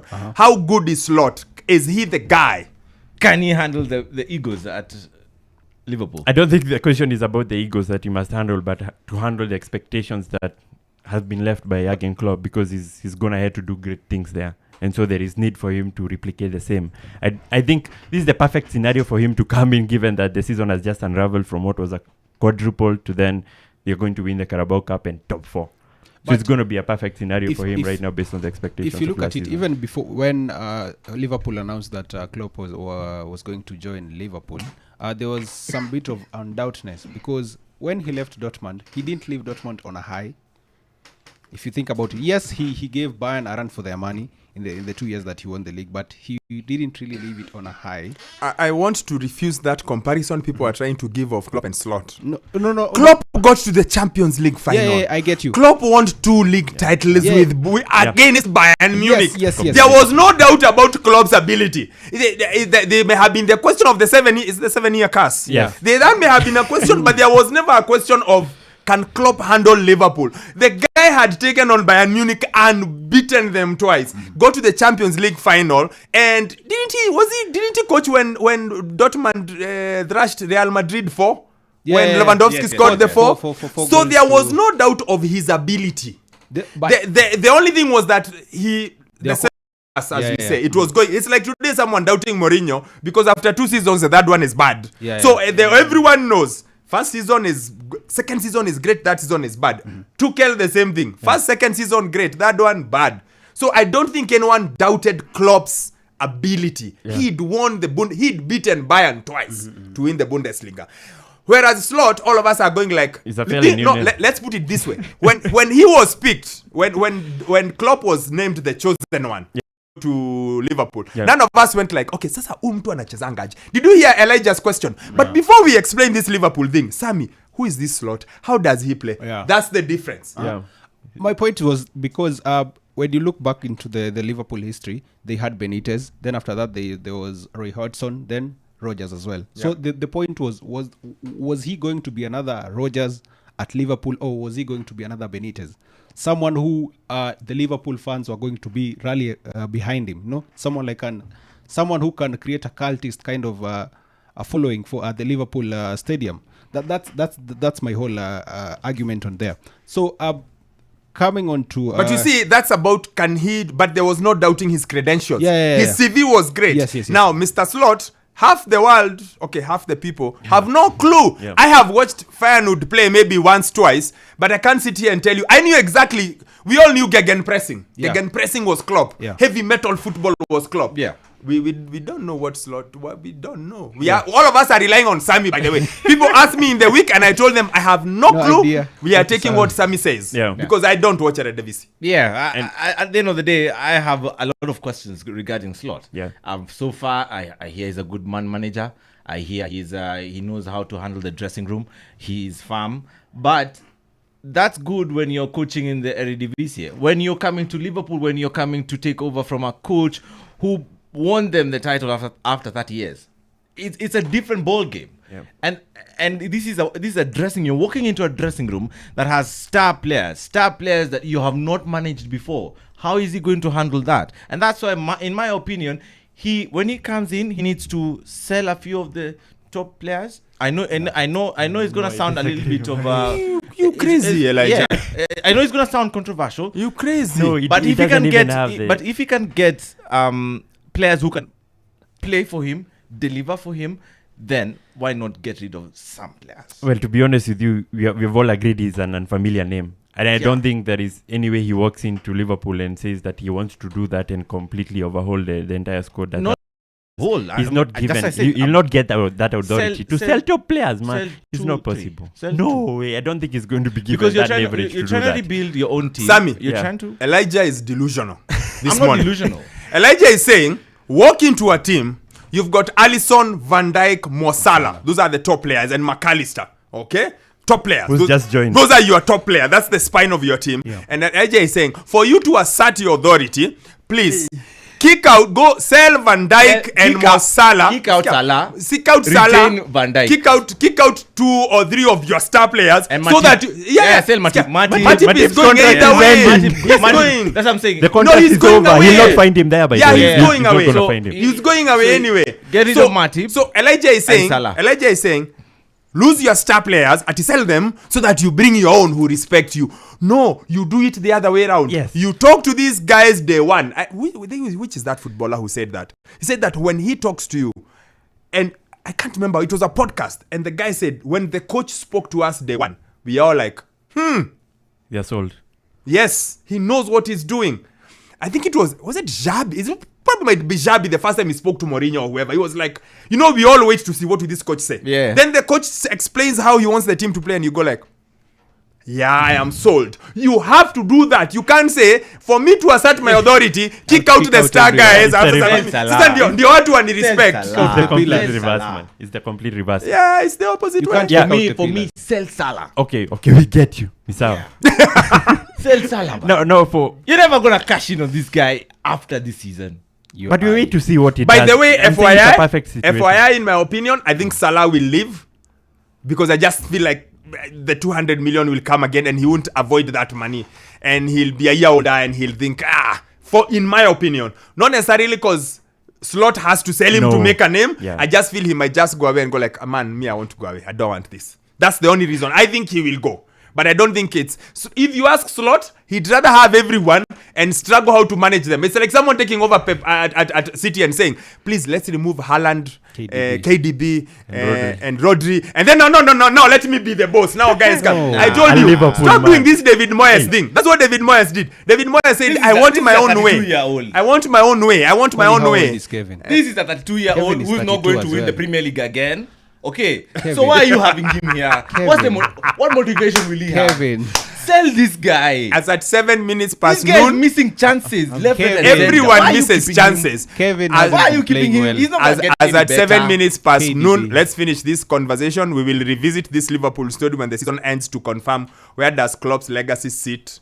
How good is Slot? Is he the guy? Can he handle the egos at Liverpool? I don't think the question is about the egos that he must handle, but to handle the expectations that have been left by Jurgen Klopp, because he's gone ahead to do great things there. And so there is need for him to replicate the same. I think this is the perfect scenario for him to come in, given that the season has just unraveled from what was a quadruple to then they're going to win the Carabao Cup and top 4. So it's going to be a perfect scenario for him right now based on the expectations. If you look at it, season. even before when Liverpool announced that Klopp was going to join Liverpool, there was some bit of undoubtedness, because when he left Dortmund, he didn't leave Dortmund on a high. If you think about it, yes, he gave Bayern a run for their money in the 2 years that he won the league, but he didn't really leave it on a high. I want to refuse that comparison people are trying to give of Klopp and Slot. No. Klopp got to the Champions League final. Yeah, I get you. Klopp won 2 league titles against Bayern Munich. Yes. There was no doubt about Klopp's ability. They may have been the question of the 7-year curse. Yeah. That may have been a question, but there was never a question of, can Klopp handle Liverpool? The guy had taken on Bayern Munich and beaten them twice. Go to the Champions League final, and didn't he coach when Dortmund thrashed Real Madrid 4? When Lewandowski scored the 4? So there was no doubt of his ability. The only thing was that as we say, it was going. It's like today someone doubting Mourinho because after 2 seasons the third one is bad. Everyone knows. Second season is great, that season is bad. Tuchel, the same thing. First, second season, great, that one, bad. So I don't think anyone doubted Klopp's ability. He'd beaten Bayern twice to win the Bundesliga. Whereas Slot, all of us are going like, let's put it this way. When he was picked, when Klopp was named the chosen one, to Liverpool. None of us went like, okay, sasa mtu anachezangaje. Did you hear Elijah's question? But before we explain this Liverpool thing, Sammy, who is this Slot? How does he play? That's the difference. My point was because when you look back into the Liverpool history, they had Benitez. Then after that, there was Roy Hodgson. Then Rodgers as well. So the point was he going to be another Rodgers at Liverpool, or was he going to be another Benitez? Someone who the Liverpool fans were going to be rally behind him, no? Someone who can create a cultist kind of a following for the Liverpool stadium. That's my whole argument on there. So coming on to, but you see, that's about can he? But there was no doubting his credentials. His CV was great. Yes. Now, Mr. Slot. Half the world, half the people have no clue. I have watched Feyenoord play maybe once, twice, but I can't sit here and tell you. I knew exactly. We all knew gegenpressing. Gegenpressing was Klopp. Heavy metal football was Klopp. We don't know what Slot. What we don't know. All of us are relying on Sammy. By the way, people asked me in the week, and I told them I have no clue. Idea. We are taking what Sammy says because I don't watch Eredivisie. At the end of the day, I have a lot of questions regarding Slot. So far, I hear he's a good manager. I hear he knows how to handle the dressing room. He's firm, but that's good when you're coaching in the Eredivisie. When you're coming to Liverpool, when you're coming to take over from a coach who won them the title after 30 years, it's a different ball game. And this is a dressing. You're walking into a dressing room that has star players that you have not managed before. How is he going to handle that? And that's why, in my opinion, when he comes in, he needs to sell a few of the top players. I know it's gonna sound a little bit of you crazy, Elijah. I know it's gonna sound controversial. You crazy. No, but if he can get players who can play for him, deliver for him, then why not get rid of some players? Well, to be honest with you, we've all agreed he's an unfamiliar name. And I don't think there is any way he walks into Liverpool and says that he wants to do that and completely overhaul the entire squad. He's not given. You'll not get that authority to sell top players, man. It's not possible. No way. I don't think he's going to be given that leverage to do that. You're trying to rebuild your own team. Sammy, you're trying to. Elijah is delusional. I'm not delusional. Elijah is saying, walk into a team, you've got Alisson, Van Dijk, Mo Salah. Those are the top players, and McAllister. Okay? Top players. Who's just joined. Those are your top players. That's the spine of your team. And Elijah is saying, for you to assert your authority, please kick out, go sell Van Dijk and Mo Salah. Kick out Salah. Kick out Salah. Retain Van Dijk. Kick out 2 or 3 of your star players, And so Matip. that sell Matip. Matip is Matip's going contract either is way. ending. He's going. That's what I'm saying. The contract he's is going over. away. He'll not find him there. By Yeah, the way. he's going not away. gonna So find him. He's going away anyway. get rid of Matip So Elijah is saying, Salah. lose your star players, sell them so that you bring your own who respect you. No, you do it the other way around. Yes. You talk to these guys day one. Which is that footballer who said that? He said that when he talks to you, and I can't remember, it was a podcast, and the guy said, when the coach spoke to us day one, we are all like, They're sold. yes, he knows what he's doing. I think it was it Xabi? It probably might be Xabi the first time he spoke to Mourinho or whoever. He was like, we all wait to see what will this coach say. Yeah. Then the coach explains how he wants the team to play and you go like, yeah, I am sold. You have to do that. You can't say, for me to assert my authority, kick out the star guys. Ndio watu wani respect. Salah. It's the complete Salah. reverse, man. It's the complete reverse. Yeah, it's the opposite You way. can't Yeah. kick out the for me, pillars. sell Salah. Okay, we get you. Misawa. Sell Salah. man. No, for. You're never gonna cash in on this guy after this season. But we wait to see what it By does. the way, I'm saying it's a perfect FYI, situation. FYI, in my opinion, I think Salah will leave because I just feel like the 200 million will come again and he won't avoid that money and he'll be a year older and he'll think, in my opinion, not necessarily because Slot has to sell him No. to make a name. Yeah. I just feel he might just go away and go like, man, me, I want to go away. I don't want this. That's the only reason. I think he will go. But I don't think it's... So if you ask Slot, he'd rather have everyone and struggle how to manage them. It's like someone taking over Pep at City and saying, please, let's remove Haaland, KDB, and Rodri. And then, no, let me be the boss. Now, guys, I told And you, Liverpool, stop man. doing this David Moyes thing. That's what David Moyes did. David Moyes said, I want my own way. I want my own way. I want my own How old way. is Kevin? This is a 32-year-old Kevin is who's not 32 going to as win the well. Premier League again. Okay, Kevin. so why are you having him here? Kevin. What motivation will he have? Kevin. Sell this guy. As at 7 minutes This past guy is noon, missing chances. Left Kevin. and center. Why everyone are you misses keeping him? chances. Kevin As- hasn't Why are you been keeping playing him? well. He's not gonna get As any at 7 better. minutes past KDB. noon, let's finish this conversation. We will revisit this Liverpool story when the season ends to confirm where does Klopp's legacy sit